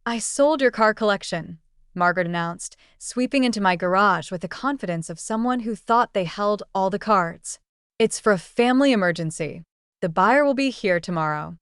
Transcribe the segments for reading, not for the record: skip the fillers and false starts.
I sold your car collection, Margaret announced, sweeping into my garage with the confidence of someone who thought they held all the cards. It's for a family emergency. The buyer will be here tomorrow.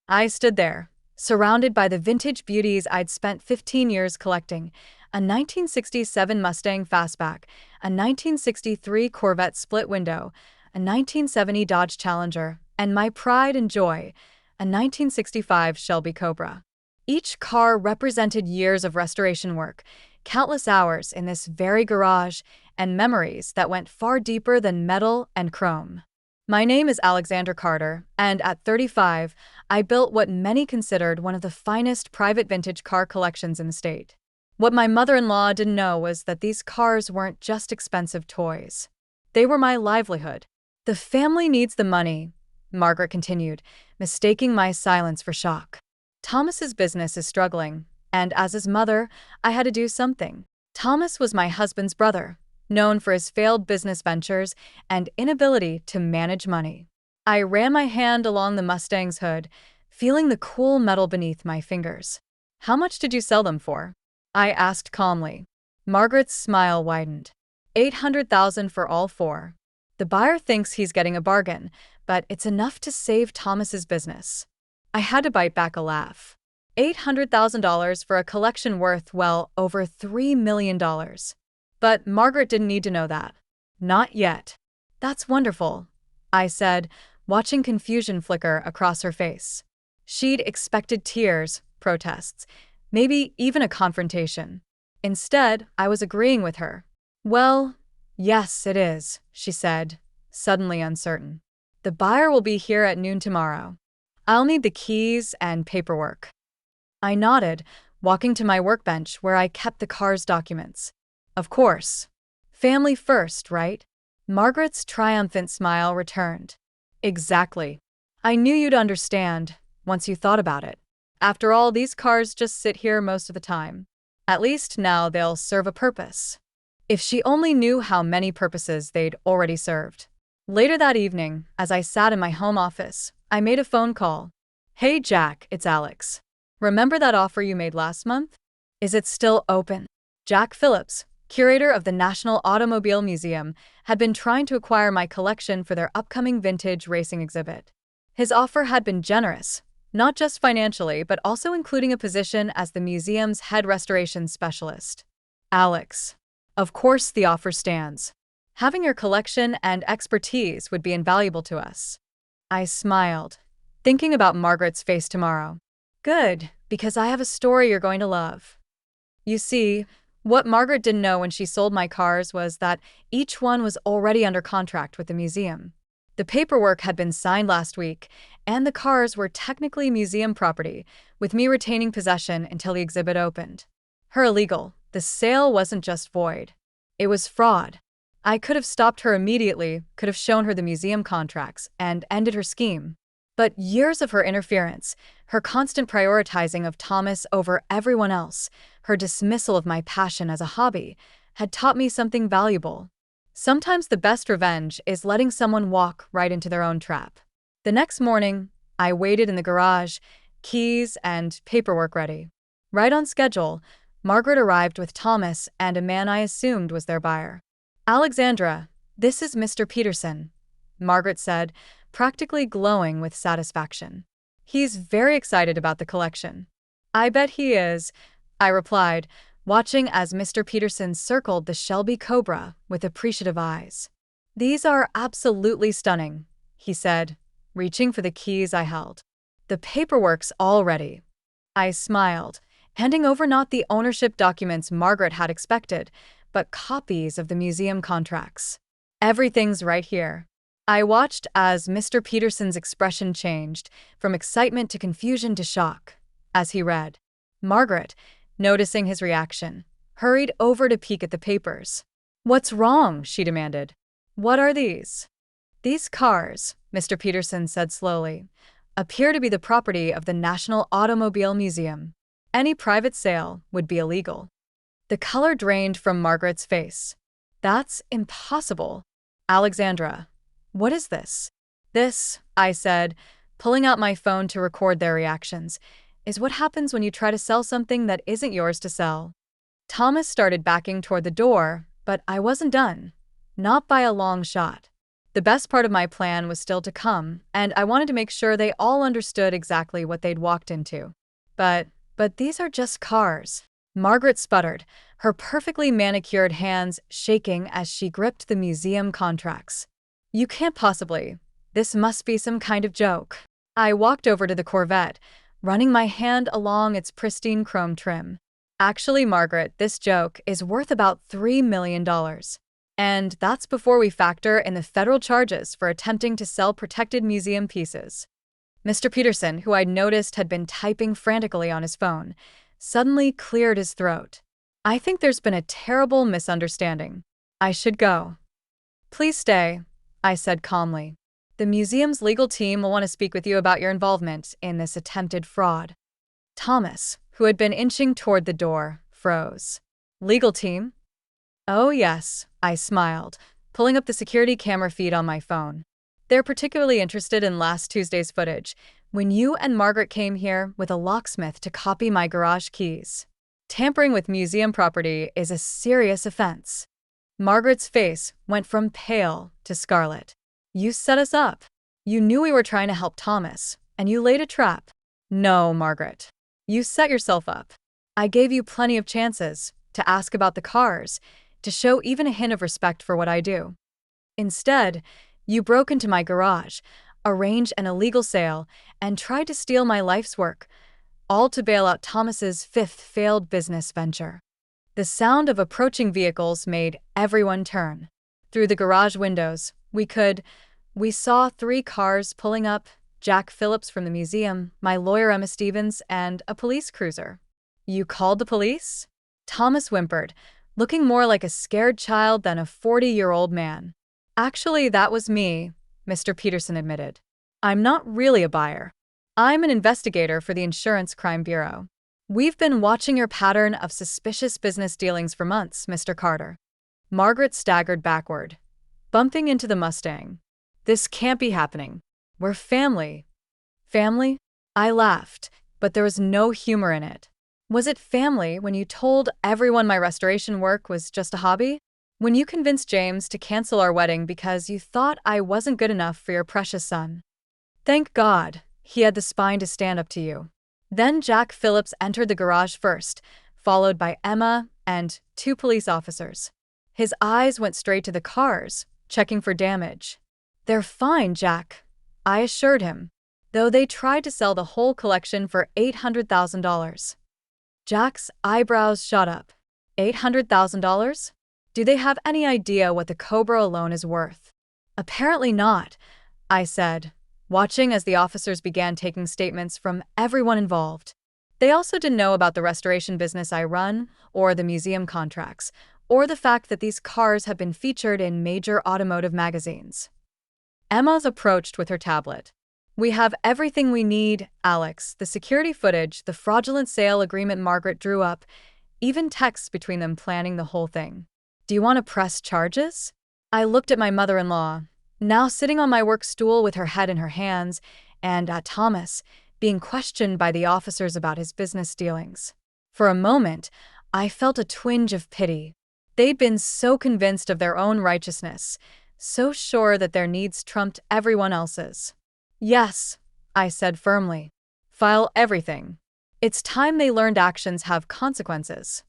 I stood there, surrounded by the vintage beauties I'd spent 15 years collecting: a 1967 Mustang Fastback, a 1963 Corvette split window, a 1970 Dodge Challenger, and my pride and joy, a 1965 Shelby Cobra. Each car represented years of restoration work, countless hours in this very garage, and memories that went far deeper than metal and chrome. My name is Alexandra Carter, and at 35, I built what many considered one of the finest private vintage car collections in the state. What my mother-in-law didn't know was that these cars weren't just expensive toys. They were my livelihood. The family needs the money, Margaret continued, mistaking my silence for shock. Thomas's business is struggling, and as his mother, I had to do something. Thomas was my husband's brother, known for his failed business ventures and inability to manage money. I ran my hand along the Mustang's hood, feeling the cool metal beneath my fingers. How much did you sell them for? I asked calmly. Margaret's smile widened. 800,000 for all four. The buyer thinks he's getting a bargain, but it's enough to save Thomas's business. I had to bite back a laugh. $800,000 for a collection worth, well, over $3 million. But Margaret didn't need to know that. Not yet. That's wonderful, I said, watching confusion flicker across her face. She'd expected tears, protests, maybe even a confrontation. Instead, I was agreeing with her. Well, yes, it is, she said, suddenly uncertain. The buyer will be here at noon tomorrow. I'll need the keys and paperwork. I nodded, walking to my workbench where I kept the car's documents. Of course. Family first, right? Margaret's triumphant smile returned. Exactly. I knew you'd understand, once you thought about it. After all, these cars just sit here most of the time. At least now they'll serve a purpose. If she only knew how many purposes they'd already served. Later that evening, as I sat in my home office, I made a phone call. Hey Jack, it's Alex. Remember that offer you made last month? Is it still open? Jack Phillips, curator of the National Automobile Museum, had been trying to acquire my collection for their upcoming vintage racing exhibit. His offer had been generous, not just financially, but also including a position as the museum's head restoration specialist. Alex. Of course the offer stands. Having your collection and expertise would be invaluable to us. I smiled, thinking about Margaret's face tomorrow. Good, because I have a story you're going to love. You see, what Margaret didn't know when she sold my cars was that each one was already under contract with the museum. The paperwork had been signed last week, and the cars were technically museum property, with me retaining possession until the exhibit opened. Her illegal, the sale wasn't just void. It was fraud. I could have stopped her immediately, could have shown her the museum contracts, and ended her scheme. But years of her interference, her constant prioritizing of Thomas over everyone else, her dismissal of my passion as a hobby, had taught me something valuable. Sometimes the best revenge is letting someone walk right into their own trap. The next morning, I waited in the garage, keys and paperwork ready. Right on schedule, Margaret arrived with Thomas and a man I assumed was their buyer. Alexandra, this is Mr. Peterson, Margaret said, practically glowing with satisfaction. He's very excited about the collection. I bet he is, I replied, watching as Mr. Peterson circled the Shelby Cobra with appreciative eyes. These are absolutely stunning, he said, reaching for the keys I held. The paperwork's all ready. I smiled, handing over not the ownership documents Margaret had expected, but copies of the museum contracts. Everything's right here. I watched as Mr. Peterson's expression changed, from excitement to confusion to shock, as he read. Margaret, noticing his reaction, hurried over to peek at the papers. What's wrong? She demanded. What are these? These cars, Mr. Peterson said slowly, appear to be the property of the National Automobile Museum. Any private sale would be illegal. The color drained from Margaret's face. That's impossible. Alexandra, what is this? This, I said, pulling out my phone to record their reactions. is what happens when you try to sell something that isn't yours to sell. Thomas started backing toward the door, but I wasn't done. Not by a long shot. The best part of my plan was still to come, and I wanted to make sure they all understood exactly what they'd walked into. But these are just cars. Margaret sputtered, her perfectly manicured hands shaking as she gripped the museum contracts. You can't possibly. This must be some kind of joke. I walked over to the Corvette, running my hand along its pristine chrome trim. Actually, Margaret, this joke is worth about $3 million. And that's before we factor in the federal charges for attempting to sell protected museum pieces. Mr. Peterson, who I'd noticed had been typing frantically on his phone, suddenly cleared his throat. I think there's been a terrible misunderstanding. I should go. Please stay, I said calmly. The museum's legal team will want to speak with you about your involvement in this attempted fraud. Thomas, who had been inching toward the door, froze. Legal team? Oh yes, I smiled, pulling up the security camera feed on my phone. They're particularly interested in last Tuesday's footage, when you and Margaret came here with a locksmith to copy my garage keys. Tampering with museum property is a serious offense. Margaret's face went from pale to scarlet. You set us up. You knew we were trying to help Thomas, and you laid a trap. No, Margaret. You set yourself up. I gave you plenty of chances to ask about the cars, to show even a hint of respect for what I do. Instead, you broke into my garage, arranged an illegal sale, and tried to steal my life's work, all to bail out Thomas's fifth failed business venture. The sound of approaching vehicles made everyone turn. Through the garage windows, we saw 3 cars pulling up, Jack Phillips from the museum, my lawyer Emma Stevens, and a police cruiser. You called the police? Thomas whimpered, looking more like a scared child than a 40-year-old man. Actually, that was me, Mr. Peterson admitted. I'm not really a buyer. I'm an investigator for the Insurance Crime Bureau. We've been watching your pattern of suspicious business dealings for months, Mr. Carter. Margaret staggered backward, bumping into the Mustang. This can't be happening. We're family. Family? I laughed, but there was no humor in it. Was it family when you told everyone my restoration work was just a hobby? When you convinced James to cancel our wedding because you thought I wasn't good enough for your precious son? Thank God he had the spine to stand up to you. Then Jack Phillips entered the garage first, followed by Emma and 2 police officers. His eyes went straight to the cars, checking for damage. They're fine, Jack, I assured him, though they tried to sell the whole collection for $800,000. Jack's eyebrows shot up. $800,000? Do they have any idea what the Cobra alone is worth? Apparently not, I said, watching as the officers began taking statements from everyone involved. They also didn't know about the restoration business I run, or the museum contracts, or the fact that these cars have been featured in major automotive magazines. Emma's approached with her tablet. We have everything we need, Alex, the security footage, the fraudulent sale agreement Margaret drew up, even texts between them planning the whole thing. Do you want to press charges? I looked at my mother-in-law, now sitting on my work stool with her head in her hands, and at Thomas, being questioned by the officers about his business dealings. For a moment, I felt a twinge of pity. They'd been so convinced of their own righteousness, so sure that their needs trumped everyone else's. Yes, I said firmly. File everything. It's time they learned actions have consequences.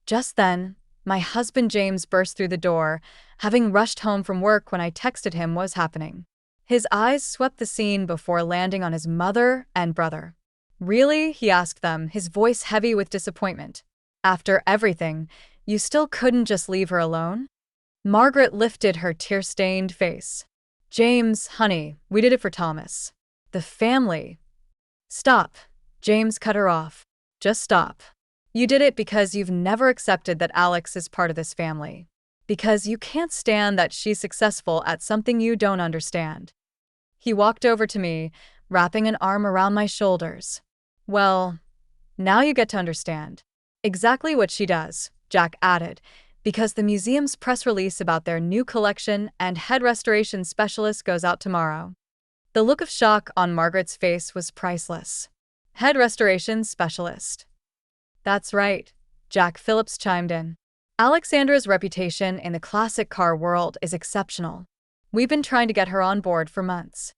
Just then, my husband James burst through the door, having rushed home from work when I texted him what was happening. His eyes swept the scene before landing on his mother and brother. Really? He asked them, his voice heavy with disappointment. After everything, you still couldn't just leave her alone? Margaret lifted her tear-stained face. James, honey, we did it for Thomas. The family. Stop. James cut her off. Just stop. You did it because you've never accepted that Alex is part of this family. Because you can't stand that she's successful at something you don't understand. He walked over to me, wrapping an arm around my shoulders. Well, now you get to understand. Exactly what she does, Jack added, because the museum's press release about their new collection and head restoration specialist goes out tomorrow. The look of shock on Margaret's face was priceless. Head restoration specialist. That's right, Jack Phillips chimed in. Alexandra's reputation in the classic car world is exceptional. We've been trying to get her on board for months.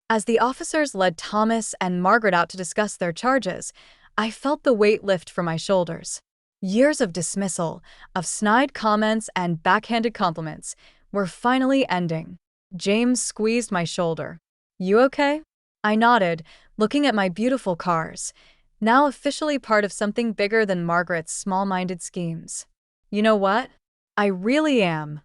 As the officers led Thomas and Margaret out to discuss their charges, I felt the weight lift from my shoulders. Years of dismissal, of snide comments and backhanded compliments, were finally ending. James squeezed my shoulder. You okay? I nodded, looking at my beautiful cars, now officially part of something bigger than Margaret's small-minded schemes. You know what? I really am.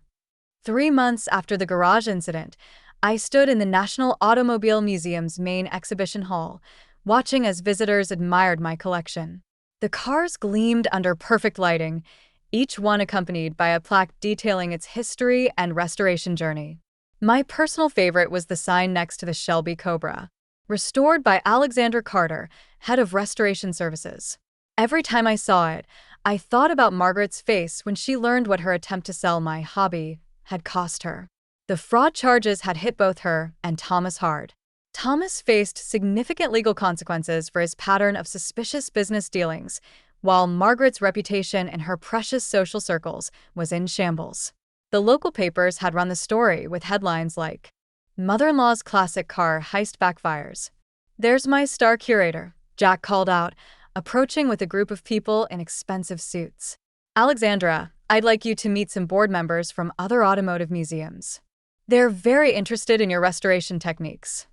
3 months after the garage incident, I stood in the National Automobile Museum's main exhibition hall, watching as visitors admired my collection. The cars gleamed under perfect lighting, each one accompanied by a plaque detailing its history and restoration journey. My personal favorite was the sign next to the Shelby Cobra, restored by Alexandra Carter, head of restoration services. Every time I saw it, I thought about Margaret's face when she learned what her attempt to sell my hobby had cost her. The fraud charges had hit both her and Thomas hard. Thomas faced significant legal consequences for his pattern of suspicious business dealings, while Margaret's reputation in her precious social circles was in shambles. The local papers had run the story with headlines like, "Mother-in-law's classic car heist backfires." "There's my star curator," Jack called out, approaching with a group of people in expensive suits. "Alexandra, I'd like you to meet some board members from other automotive museums. They're very interested in your restoration techniques."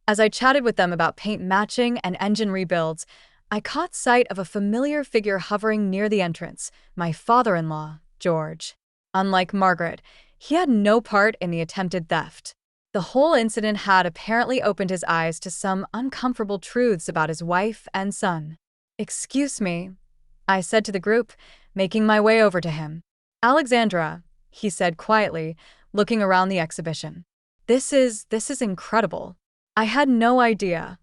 As I chatted with them about paint matching and engine rebuilds, I caught sight of a familiar figure hovering near the entrance, my father-in-law, George. Unlike Margaret, he had no part in the attempted theft. The whole incident had apparently opened his eyes to some uncomfortable truths about his wife and son. "Excuse me," I said to the group, making my way over to him. "Alexandra," he said quietly, looking around the exhibition. This is incredible. I had no idea."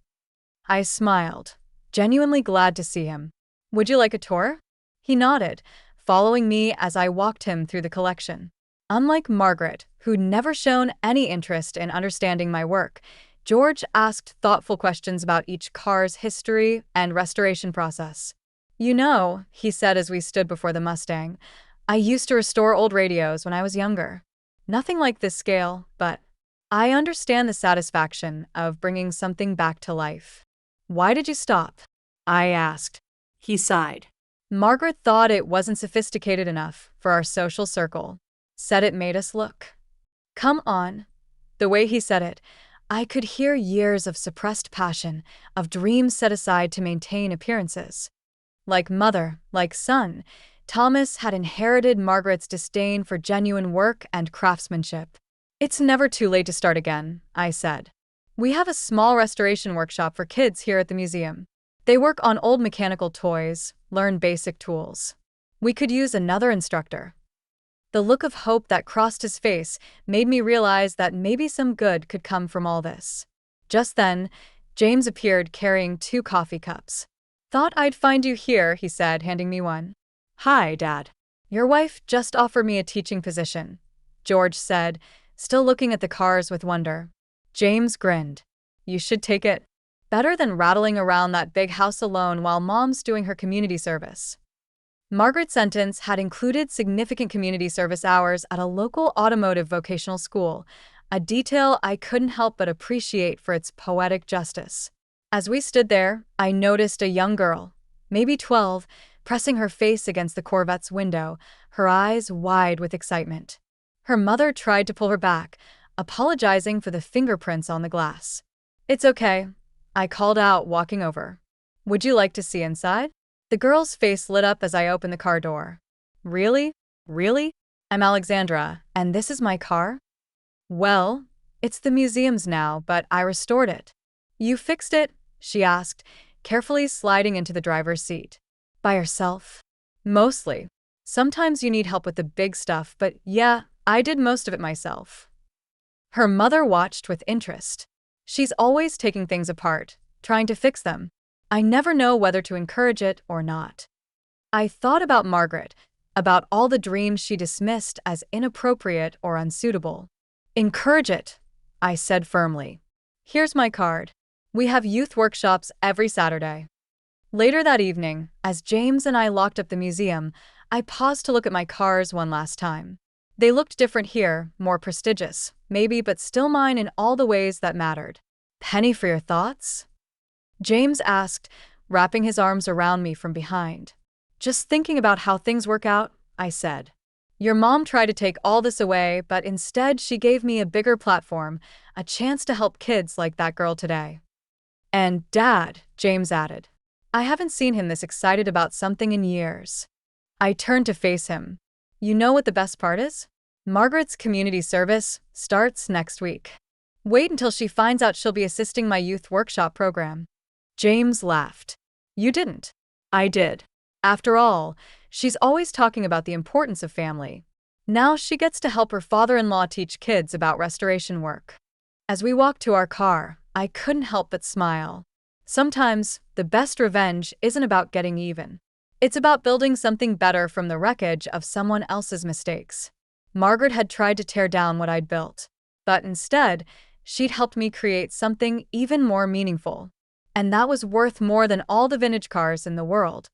I smiled, genuinely glad to see him. "Would you like a tour?" He nodded, following me as I walked him through the collection. Unlike Margaret, who'd never shown any interest in understanding my work, George asked thoughtful questions about each car's history and restoration process. "You know," he said as we stood before the Mustang, "I used to restore old radios when I was younger. Nothing like this scale, but I understand the satisfaction of bringing something back to life." "Why did you stop?" I asked. He sighed. "Margaret thought it wasn't sophisticated enough for our social circle. Said it made us look." Come on. The way he said it, I could hear years of suppressed passion, of dreams set aside to maintain appearances. Like mother, like son, Thomas had inherited Margaret's disdain for genuine work and craftsmanship. "It's never too late to start again," I said. "We have a small restoration workshop for kids here at the museum. They work on old mechanical toys, learn basic tools. We could use another instructor." The look of hope that crossed his face made me realize that maybe some good could come from all this. Just then, James appeared carrying 2 coffee cups. "Thought I'd find you here," he said, handing me one. "Hi, Dad. Your wife just offered me a teaching position," George said, still looking at the cars with wonder. James grinned. "You should take it. Better than rattling around that big house alone while Mom's doing her community service." Margaret's sentence had included significant community service hours at a local automotive vocational school, a detail I couldn't help but appreciate for its poetic justice. As we stood there, I noticed a young girl, maybe 12, pressing her face against the Corvette's window, her eyes wide with excitement. Her mother tried to pull her back, apologizing for the fingerprints on the glass. "It's okay," I called out, walking over. "Would you like to see inside?" The girl's face lit up as I opened the car door. "Really? Really? I'm Alexandra, and this is my car?" "Well, it's the museum's now, but I restored it." "You fixed it?" she asked, carefully sliding into the driver's seat. "By yourself?" "Mostly. Sometimes you need help with the big stuff, but yeah, I did most of it myself." Her mother watched with interest. She's always taking things apart, trying to fix them. I never know whether to encourage it or not. I thought about Margaret, about all the dreams she dismissed as inappropriate or unsuitable. "Encourage it," I said firmly. "Here's my card. We have youth workshops every Saturday. Later that evening, as James and I locked up the museum, I paused to look at my cars one last time. They looked different here, more prestigious, maybe, but still mine in all the ways that mattered. Penny for your thoughts? James asked, wrapping his arms around me from behind. Just thinking about how things work out, I said. Your mom tried to take all this away, but instead she gave me a bigger platform, a chance to help kids like that girl today. And Dad, James added. I haven't seen him this excited about something in years. I turned to face him. You know what the best part is? Margaret's community service starts next week. Wait until she finds out she'll be assisting my youth workshop program. James laughed. You didn't. I did. After all, she's always talking about the importance of family. Now she gets to help her father-in-law teach kids about restoration work. As we walked to our car, I couldn't help but smile. Sometimes, the best revenge isn't about getting even. It's about building something better from the wreckage of someone else's mistakes. Margaret had tried to tear down what I'd built, but instead, she'd helped me create something even more meaningful. And that was worth more than all the vintage cars in the world.